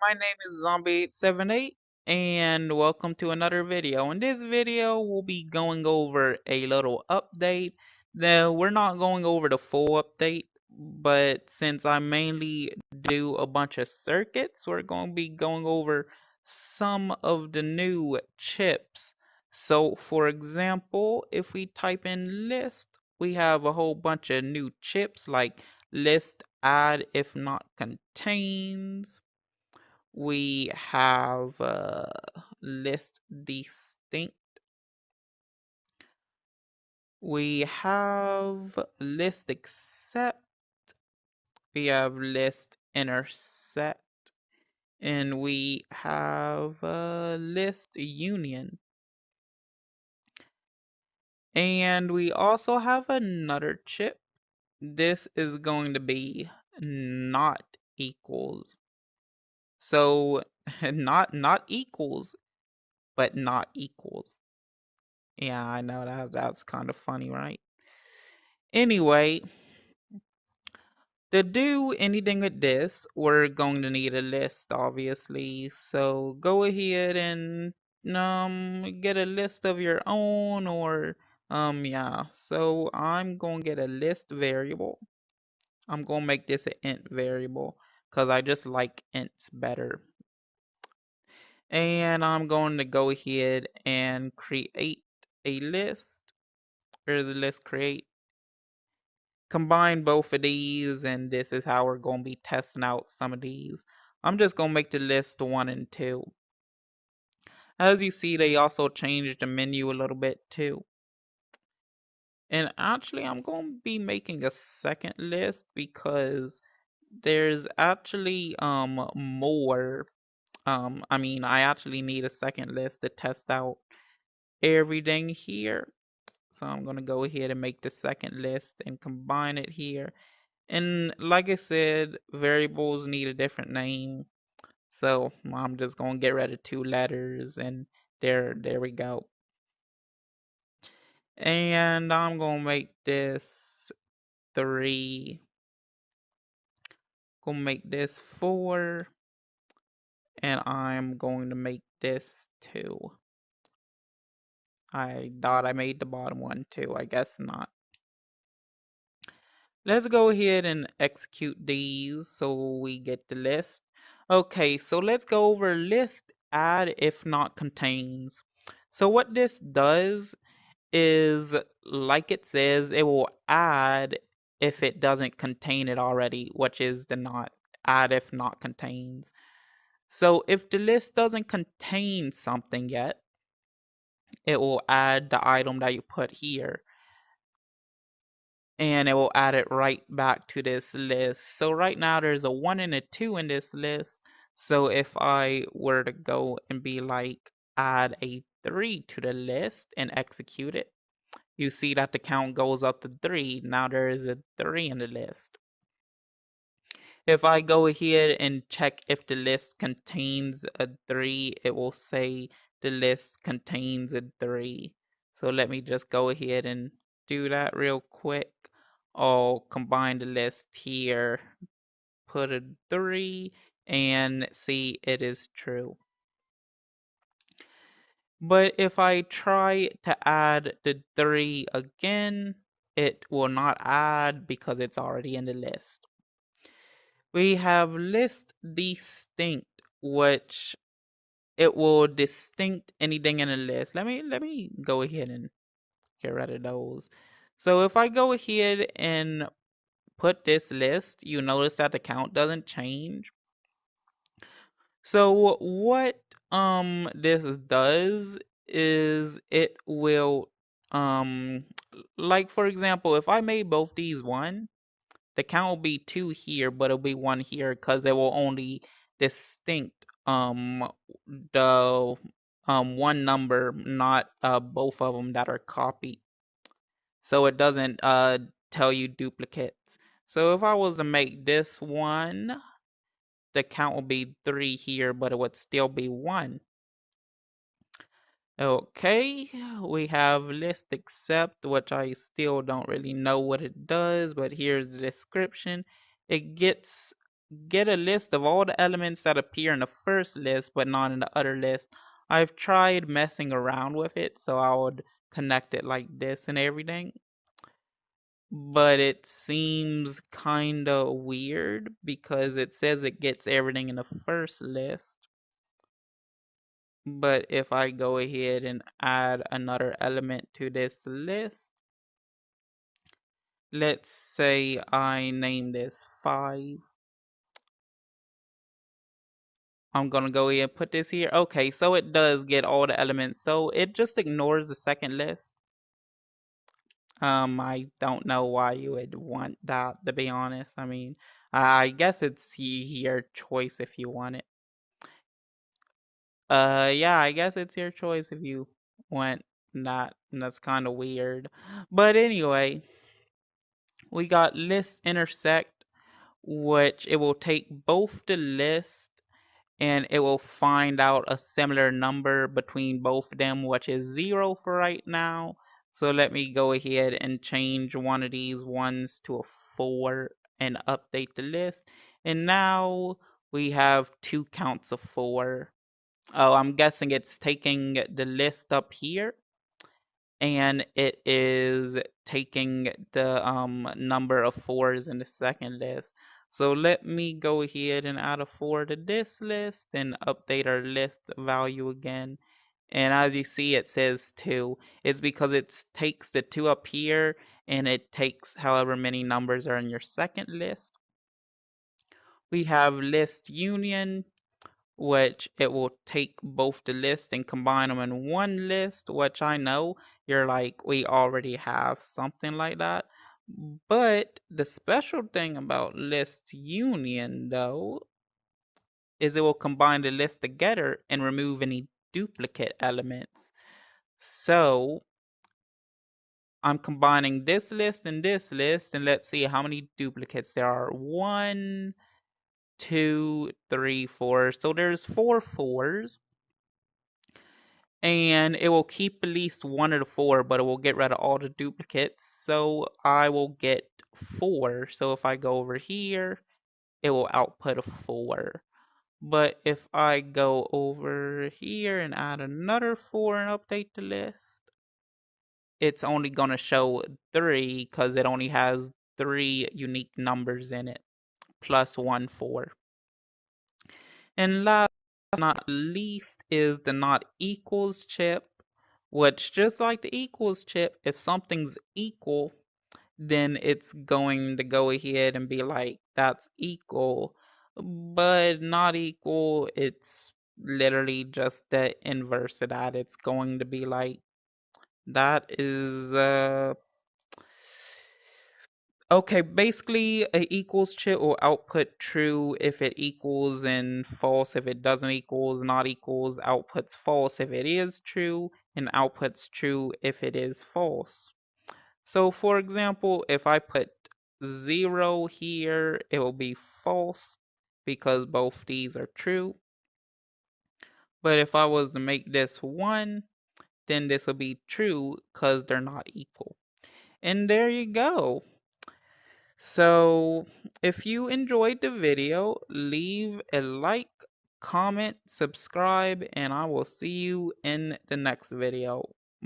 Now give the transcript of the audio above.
my name is Zombie878 and welcome to another video. In this video, we'll be going over a little update. Now, we're not going over the full update, but since I mainly do a bunch of circuits, we're going to be going over some of the new chips. So, for example, if we type in list, we have a whole bunch of new chips like list add if not contains. We have list distinct. We have list accept. We have list intersect. And we have list union. And we also have another chip. This is going to be not equals. So not equals, but not equals. Yeah, I know that's kind of funny, right? Anyway, to do anything with this, we're going to need a list, obviously. So go ahead and get a list of your own, or yeah. So I'm going to get a list variable. I'm going to make this an int variable because I just like ints better. And I'm going to go ahead and create a list. Here's the list create. Combine both of these, and this is how we're going to be testing out some of these. I'm just going to make the list 1 and 2. As you see, they also changed the menu a little bit too. And actually, I'm going to be making a second list because there's actually more. I actually need a second list to test out everything here. So I'm going to go ahead and make the second list and combine it here. And like I said, variables need a different name. So I'm just going to get rid of 2 letters, and there we go. And I'm going to make this 3. Going to make this 4. And I'm going to make this 2. I thought I made the bottom one too. I guess not. Let's go ahead and execute these so we get the list. Okay, so let's go over list add if not contains. So what this does is, like it says, it will add if it doesn't contain it already, which is the not add if not contains. So if the list doesn't contain something yet, it will add the item that you put here, and it will add it right back to this list. So right now there's a 1 and a 2 in this list. So if I were to go and be like add a 3 to the list and execute it, you see that the count goes up to 3. Now there is a 3 in the list. If I go ahead and check if the list contains a 3, it will say the list contains a 3. So let me just go ahead and do that real quick. I'll combine the list here, put a 3, and see it is true. But if I try to add the 3 again, it will not add because it's already in the list. We have list distinct, which it will distinct anything in a list. Let me go ahead and get rid of those. So if I go ahead and put this list, you notice that the count doesn't change. So what this does is it will like for example, if I made both these 1, the count will be 2 here, but it'll be 1 here because it will only distinct the one number, not both of them that are copied. So it doesn't tell you duplicates. So if I was to make this 1, the count will be 3 here, but it would still be 1. Okay, we have list accept, which I still don't really know what it does, but here's the description. It gets get a list of all the elements that appear in the first list but not in the other list. I've tried messing around with it, so I would connect it like this and everything. But it seems kinda weird because it says it gets everything in the first list. But if I go ahead and add another element to this list, let's say I name this 5. I'm gonna go ahead and put this here. Okay, so it does get all the elements. So it just ignores the second list. I don't know why you would want that, to be honest. I mean, I guess it's your choice if you want it. Yeah, I guess it's your choice if you want that. And that's kind of weird. But anyway, we got list intersect, which it will take both the list and it will find out a similar number between both of them, which is 0 for right now. So let me go ahead and change one of these ones to a 4 and update the list. And now we have 2 counts of 4. Oh, I'm guessing it's taking the list up here and it is taking the number of 4s in the second list. So let me go ahead and add a 4 to this list and update our list value again. And as you see, it says 2. It's because it takes the 2 up here and it takes however many numbers are in your second list. We have list union, which it will take both the list and combine them in one list, which I know you're like, we already have something like that. But the special thing about list union, though, is it will combine the list together and remove any duplicate elements. So I'm combining this list, and let's see how many duplicates there are. 1, 2, 3, 4. So there's 4 4s. And it will keep at least one of the 4, but it will get rid of all the duplicates. So I will get 4. So if I go over here, it will output a 4. But if I go over here and add another 4 and update the list, it's only going to show 3 because it only has 3 unique numbers in it, plus 1 4. And last but not least is the not equals chip, which just like the equals chip, if something's equal, then it's going to go ahead and be like, that's equal. But not equal, it's literally just the inverse of that. It's going to be like, that is okay, basically a equals chip will output true if it equals and false if it doesn't equals, not equals outputs false if it is true, and outputs true if it is false. So for example, if I put 0 here, it will be false because both these are true. But if I was to make this 1, then this will be true because they're not equal. And there you go. So if you enjoyed the video, leave a like, comment, subscribe, and I will see you in the next video.